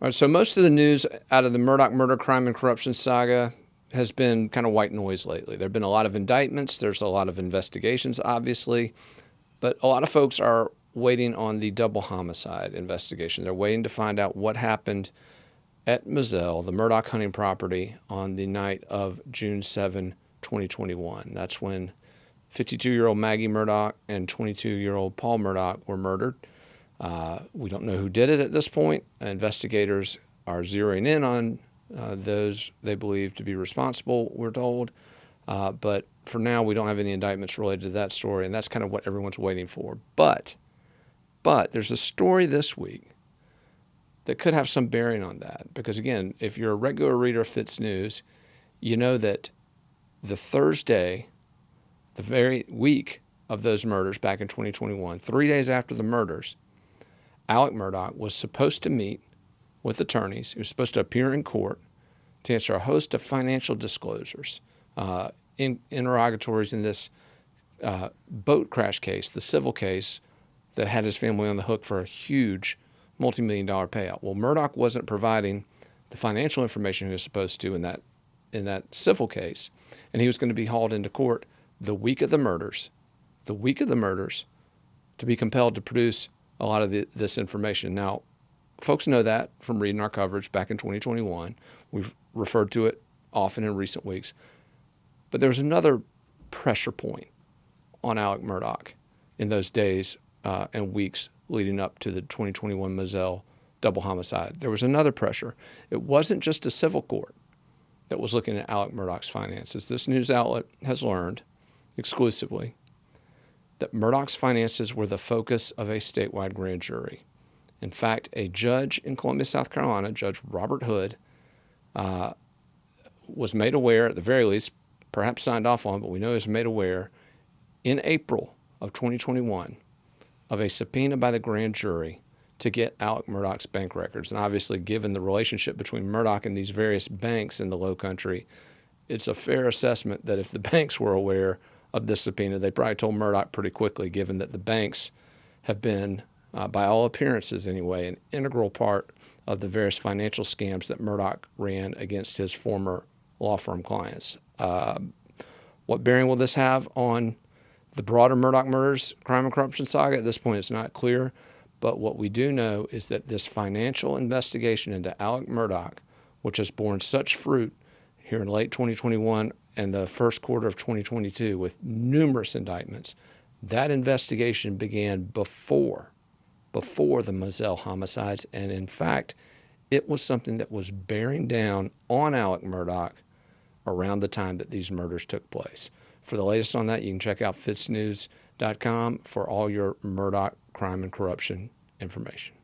All right, so most of the news out of the Murdaugh murder, crime, and corruption saga has been kind of white noise lately. There have been a lot of indictments. There's a lot of investigations, obviously. But a lot of folks are waiting on the double homicide investigation. They're waiting to find out what happened at Moselle, the Murdaugh hunting property, on the night of June 7, 2021. That's when 52-year-old Maggie Murdaugh and 22-year-old Paul Murdaugh were murdered. We don't know who did it at this point. Investigators are zeroing in on those they believe to be responsible, we're told. But for now, we don't have any indictments related to that story, and that's kind of what everyone's waiting for. But there's a story this week that could have some bearing on that. Because, again, if you're a regular reader of FITSNews, you know that the Thursday, the very week of those murders back in 2021, 3 days after the murders, Alec Murdaugh was supposed to meet with attorneys. He was supposed to appear in court to answer a host of financial disclosures, interrogatories in this boat crash case, the civil case that had his family on the hook for a huge multi-million-dollar payout. Well, Murdaugh wasn't providing the financial information he was supposed to in that civil case, and he was going to be hauled into court the week of the murders, to be compelled to produce a lot of this information. Now, folks know that from reading our coverage back in 2021. We've referred to it often in recent weeks. But there was another pressure point on Alec Murdaugh in those days and weeks leading up to the 2021 Moselle double homicide. There was another pressure. It wasn't just a civil court that was looking at Alec Murdaugh's finances. This news outlet has learned exclusively that Murdaugh's finances were the focus of a statewide grand jury. In fact, a judge in Columbia, South Carolina, Judge Robert Hood, was made aware, at the very least, perhaps signed off on, but we know he was made aware in April of 2021 of a subpoena by the grand jury to get Alec Murdaugh's bank records. And obviously, given the relationship between Murdaugh and these various banks in the Low Country, it's a fair assessment that if the banks were aware of this subpoena, they probably told Murdaugh pretty quickly, given that the banks have been, by all appearances anyway, an integral part of the various financial scams that Murdaugh ran against his former law firm clients. What bearing will this have on the broader Murdaugh murders, crime and corruption saga? At this point, it's not clear. But what we do know is that this financial investigation into Alec Murdaugh, which has borne such fruit here in late 2021 and the first quarter of 2022 with numerous indictments, that investigation began before the Moselle homicides. And in fact, it was something that was bearing down on Alec Murdaugh around the time that these murders took place. For the latest on that, you can check out FITSNews.com for all your Murdaugh crime and corruption information.